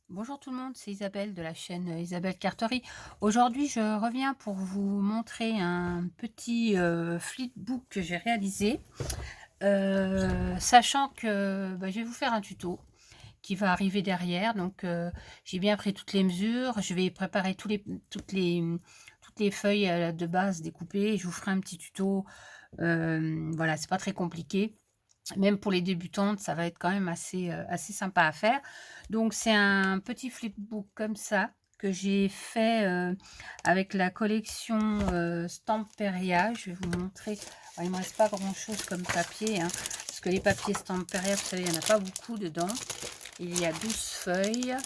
Bonjour tout le monde, c'est Isabelle de la chaîne Isabelle Carterie. Aujourd'hui, je reviens pour vous montrer un petit flipbook que j'ai réalisé, sachant que je vais vous faire un tuto qui va arriver derrière. Donc, j'ai bien pris toutes les mesures, je vais préparer toutes les feuilles de base découpées. Et je vous ferai un petit tuto. Voilà, c'est pas très compliqué. Même pour les débutantes, ça va être quand même assez sympa à faire. Donc c'est un petit flipbook comme ça que j'ai fait, avec la collection, Stamperia. Je vais vous montrer. Alors, il me reste pas grand chose comme papier, hein, parce que les papiers Stamperia, vous savez, il y en a pas beaucoup dedans. Il y a 12 feuilles.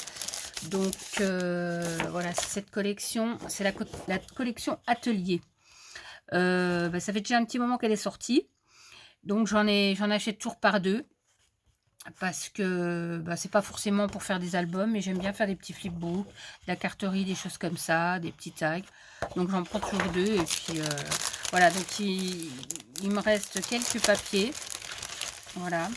Donc voilà, cette collection, c'est la collection Atelier. Ça fait déjà un petit moment qu'elle est sortie. Donc j'en achète toujours par deux parce que c'est pas forcément pour faire des albums, mais j'aime bien faire des petits flipbooks, de la carterie, des choses comme ça, des petits tags. Donc j'en prends toujours deux et puis voilà. Donc il me reste quelques papiers, voilà.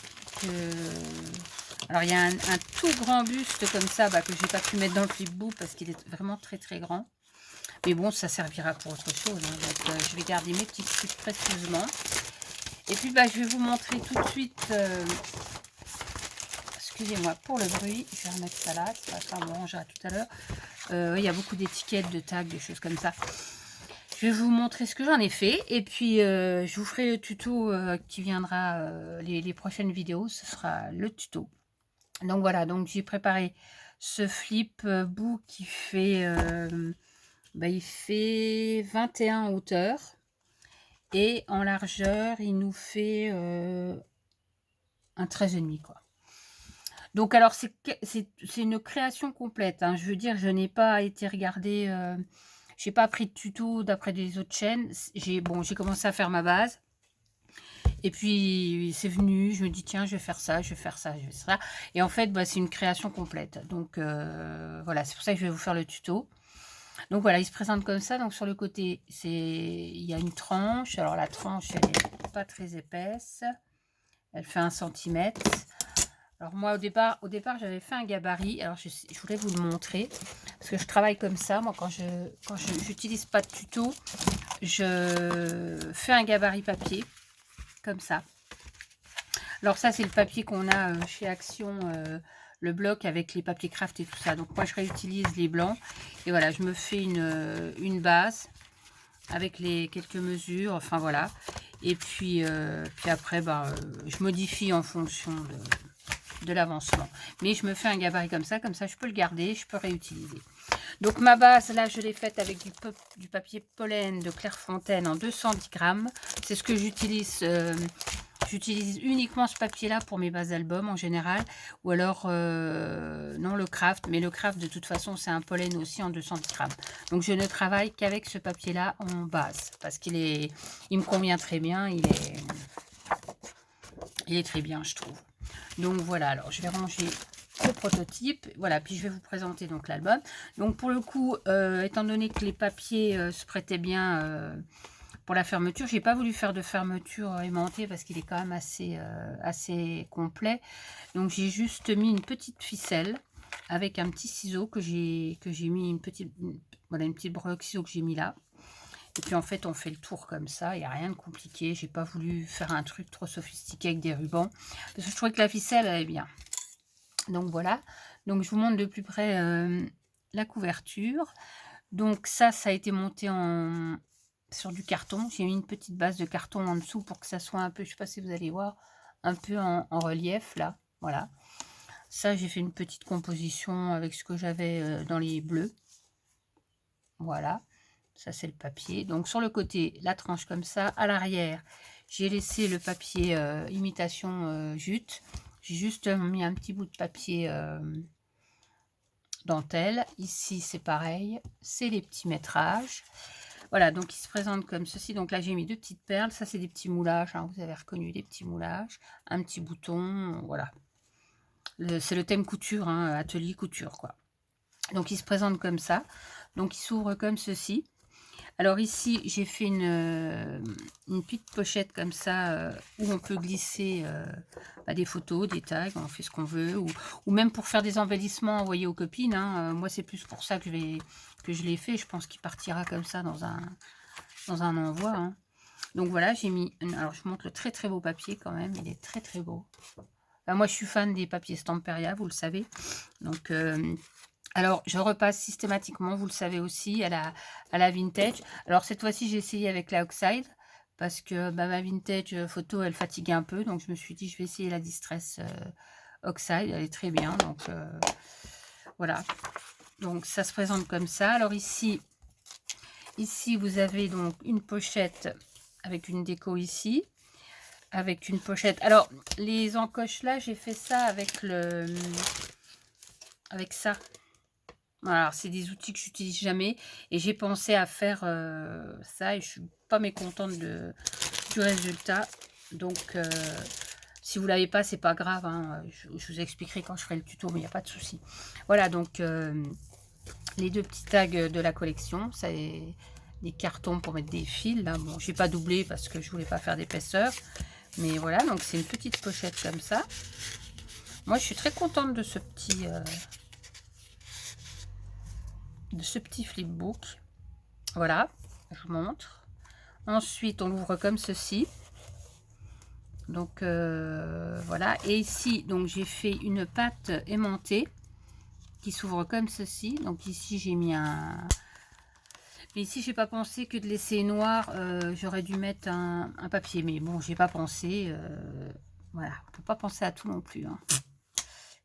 Alors il y a un tout grand buste comme ça que j'ai pas pu mettre dans le flipbook parce qu'il est vraiment très très grand. Mais bon, ça servira pour autre chose, hein. Donc je vais garder mes petits trucs précieusement. Et puis je vais vous montrer tout de suite. Excusez-moi pour le bruit, je vais remettre ça là, c'est pas grave, on rangera tout à l'heure. Il y a beaucoup d'étiquettes, de tags, des choses comme ça. Je vais vous montrer ce que j'en ai fait et puis je vous ferai le tuto qui viendra, les prochaines vidéos, ce sera le tuto. Donc voilà, donc j'ai préparé ce flip book qui fait, il fait 21 en hauteur et en largeur, il nous fait un 13,5 quoi. Donc alors c'est une création complète, hein. Je veux dire, je n'ai pas été regarder, j'ai pas pris de tuto d'après des autres chaînes. J'ai commencé à faire ma base et puis c'est venu, je me dis: «Tiens, je vais faire ça, je vais faire ça, je vais faire ça» et en fait, c'est une création complète. Donc voilà, c'est pour ça que je vais vous faire le tuto. Donc voilà, il se présente comme ça. Donc sur le côté, il y a une tranche. Alors la tranche, elle est pas très épaisse, elle fait 1 centimètre. Alors moi au départ j'avais fait un gabarit. Alors je voulais vous le montrer parce que je travaille comme ça. Moi quand j'utilise pas de tuto, je fais un gabarit papier comme ça. Alors ça c'est le papier qu'on a chez Action, le bloc avec les papiers craft et tout ça. Donc moi je réutilise les blancs et voilà, je me fais une base avec les quelques mesures, enfin voilà. Et puis après je modifie en fonction de l'avancement. Mais je me fais un gabarit comme ça je peux le garder, je peux réutiliser. Donc ma base, là, je l'ai faite avec du papier pollen de Clairefontaine en 210 grammes. C'est ce que j'utilise. J'utilise uniquement ce papier-là pour mes bases d'album en général. Ou alors, non, le craft. Mais le craft, de toute façon, c'est un pollen aussi en 210 grammes. Donc je ne travaille qu'avec ce papier-là en base. Parce il me convient très bien. Il est très bien, je trouve. Donc voilà, alors je vais ranger le prototype. Voilà, puis je vais vous présenter donc l'album. Donc pour le coup, étant donné que les papiers se prêtaient bien pour la fermeture, j'ai pas voulu faire de fermeture aimantée parce qu'il est quand même assez complet. Donc j'ai juste mis une petite ficelle avec un petit ciseau que j'ai mis voilà, une petite broche ciseau que j'ai mis là. Et puis en fait, on fait le tour comme ça, il n'y a rien de compliqué. J'ai pas voulu faire un truc trop sophistiqué avec des rubans. Parce que je trouvais que la ficelle, elle est bien. Donc voilà. Donc je vous montre de plus près la couverture. Donc ça a été monté sur du carton. J'ai mis une petite base de carton en dessous pour que ça soit un peu, je sais pas si vous allez voir, un peu en relief là. Voilà. Ça, j'ai fait une petite composition avec ce que j'avais dans les bleus. Voilà. Ça, c'est le papier. Donc, sur le côté, la tranche comme ça. À l'arrière, j'ai laissé le papier imitation jute. J'ai juste mis un petit bout de papier dentelle. Ici, c'est pareil. C'est les petits métrages. Voilà, donc il se présente comme ceci. Donc là, j'ai mis deux petites perles. Ça, c'est des petits moulages, hein. Vous avez reconnu les petits moulages. Un petit bouton, voilà. C'est le thème couture, hein, atelier couture, quoi. Donc, il se présente comme ça. Donc, il s'ouvre comme ceci. Alors ici, j'ai fait une petite pochette comme ça, où on peut glisser bah, des photos, des tags, on fait ce qu'on veut, ou même pour faire des embellissements envoyés aux copines, hein. Moi, c'est plus pour ça que je l'ai fait. Je pense qu'il partira comme ça dans un envoi, hein. Donc voilà, j'ai mis... Alors, je vous montre le très très beau papier quand même. Il est très très beau. Enfin, moi, je suis fan des papiers Stamperia, vous le savez. Donc... alors, je repasse systématiquement, vous le savez aussi, à la vintage. Alors, cette fois-ci, j'ai essayé avec la Oxide parce que bah, ma vintage photo, elle fatiguait un peu. Donc, je me suis dit, je vais essayer la Distress Oxide. Elle est très bien. Donc, voilà. Donc, ça se présente comme ça. Alors, ici, vous avez donc une pochette avec une déco ici. Avec une pochette. Alors, les encoches là, j'ai fait ça avec ça. Alors, c'est des outils que j'utilise jamais et j'ai pensé à faire ça et je suis pas mécontente du résultat. Donc, si vous l'avez pas, c'est pas grave, hein. Je vous expliquerai quand je ferai le tuto, mais il n'y a pas de souci. Voilà, donc les deux petits tags de la collection, c'est des cartons pour mettre des fils. Là, bon, j'ai pas doublé parce que je voulais pas faire d'épaisseur, mais voilà, donc c'est une petite pochette comme ça. Moi, je suis très contente de ce petit flipbook. Voilà, je vous montre. Ensuite, on l'ouvre comme ceci. Donc, voilà. Et ici, donc j'ai fait une pâte aimantée qui s'ouvre comme ceci. Donc ici, j'ai mis un... Mais ici, j'ai pas pensé que de laisser noir, j'aurais dû mettre un papier. Mais bon, j'ai pas pensé. Voilà, on peut pas penser à tout non plus, hein.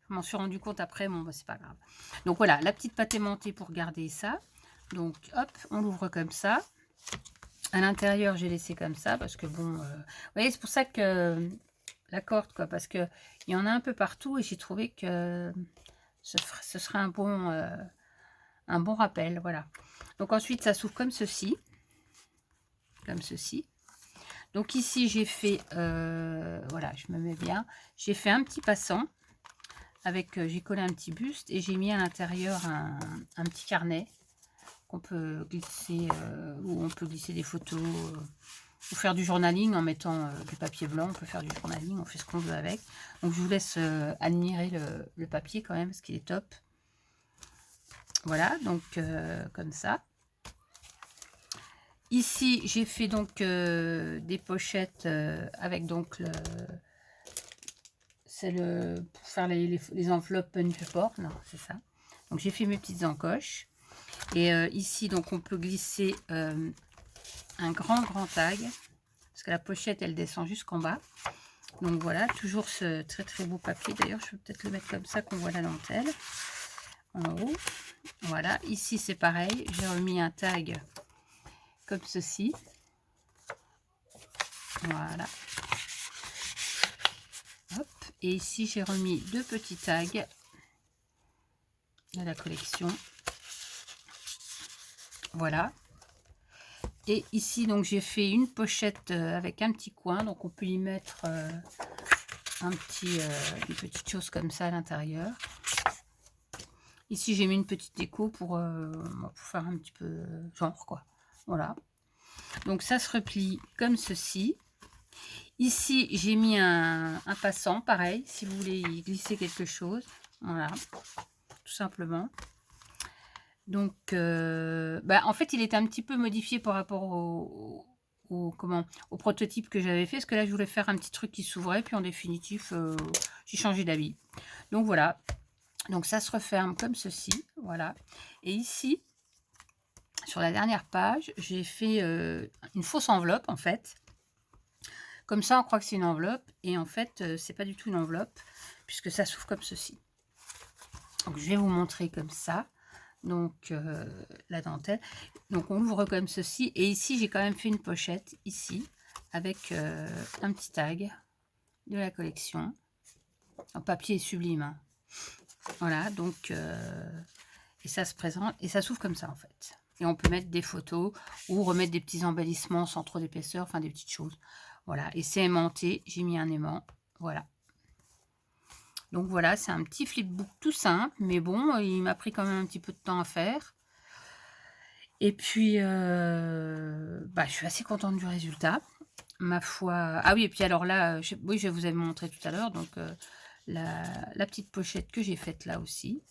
Je m'en suis rendu compte après, bon, bah, c'est pas grave. Donc voilà, la petite pâte aimantée pour garder ça. Donc, hop, on l'ouvre comme ça. À l'intérieur, j'ai laissé comme ça parce que bon, vous voyez, c'est pour ça que la corde, quoi, parce que il y en a un peu partout et j'ai trouvé que ce serait un bon rappel, voilà. Donc ensuite, ça s'ouvre comme ceci, comme ceci. Donc ici, j'ai fait, voilà, je me mets bien. J'ai fait un petit passant avec, j'ai collé un petit buste et j'ai mis à l'intérieur un petit carnet qu'on peut glisser, où on peut glisser des photos, ou faire du journaling en mettant du papier blanc. On peut faire du journaling, on fait ce qu'on veut avec. Donc je vous laisse admirer le papier quand même, parce qu'il est top. Voilà, donc comme ça. Ici, j'ai fait donc des pochettes avec donc c'est pour faire les enveloppes Punchboard, non, c'est ça. Donc j'ai fait mes petites encoches. Et ici, donc on peut glisser un grand tag, parce que la pochette, elle descend jusqu'en bas. Donc voilà, toujours ce très très beau papier. D'ailleurs, je vais peut-être le mettre comme ça qu'on voit la dentelle en haut. Voilà, ici c'est pareil. J'ai remis un tag comme ceci. Voilà. Hop. Et ici, j'ai remis deux petits tags de la collection. Voilà. Et ici, donc, j'ai fait une pochette avec un petit coin. Donc, on peut y mettre une petite chose comme ça à l'intérieur. Ici, j'ai mis une petite déco pour faire un petit peu genre, quoi. Voilà. Donc, ça se replie comme ceci. Ici, j'ai mis un passant, pareil, si vous voulez y glisser quelque chose. Voilà, tout simplement. Donc, en fait, il était un petit peu modifié par rapport au prototype que j'avais fait. Parce que là, je voulais faire un petit truc qui s'ouvrait. Puis, en définitive, j'ai changé d'avis. Donc, voilà. Donc, ça se referme comme ceci. Voilà. Et ici, sur la dernière page, j'ai fait une fausse enveloppe, en fait. Comme ça, on croit que c'est une enveloppe. Et en fait, c'est pas du tout une enveloppe. Puisque ça s'ouvre comme ceci. Donc, je vais vous montrer comme ça. Donc la dentelle, donc on l'ouvre comme ceci, et ici j'ai quand même fait une pochette ici avec un petit tag de la collection en papier sublime, hein. Voilà, donc et ça se présente et ça s'ouvre comme ça en fait, et on peut mettre des photos ou remettre des petits embellissements sans trop d'épaisseur, enfin des petites choses. Voilà, et c'est aimanté, j'ai mis un aimant. Voilà. Donc voilà, c'est un petit flipbook tout simple, mais bon, il m'a pris quand même un petit peu de temps à faire. Et puis, bah, je suis assez contente du résultat. Ma foi, ah oui, et puis alors là, oui, je vous avais montré tout à l'heure, donc la petite pochette que j'ai faite là aussi,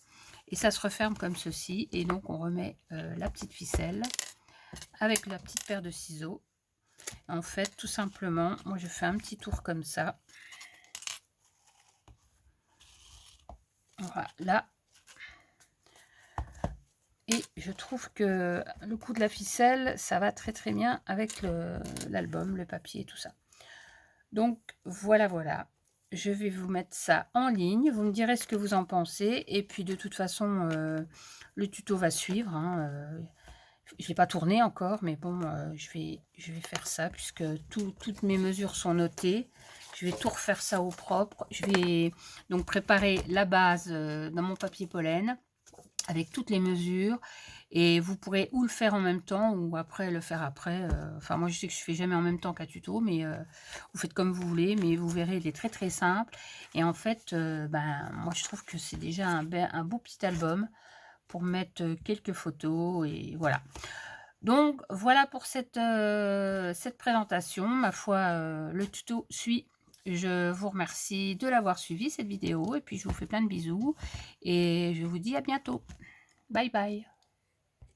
et ça se referme comme ceci, et donc on remet la petite ficelle avec la petite paire de ciseaux. En fait, tout simplement, moi je fais un petit tour comme ça, voilà, et je trouve que le coup de la ficelle, ça va très très bien avec l'album, le papier et tout ça. Donc voilà, voilà. Je vais vous mettre ça en ligne. Vous me direz ce que vous en pensez. Et puis de toute façon, le tuto va suivre, hein, je ne l'ai pas tourné encore, mais bon, je vais faire ça puisque toutes mes mesures sont notées. Je vais tout refaire ça au propre. Je vais donc préparer la base dans mon papier pollen avec toutes les mesures, et vous pourrez ou le faire en même temps ou après le faire après. Enfin, moi je sais que je fais jamais en même temps qu'un tuto, mais vous faites comme vous voulez, mais vous verrez, il est très très simple. Et en fait, ben, moi je trouve que c'est déjà un beau petit album pour mettre quelques photos, et voilà. Donc voilà pour cette présentation. Ma foi, le tuto suit. Je vous remercie de l'avoir suivi cette vidéo, et puis je vous fais plein de bisous et je vous dis à bientôt. Bye bye.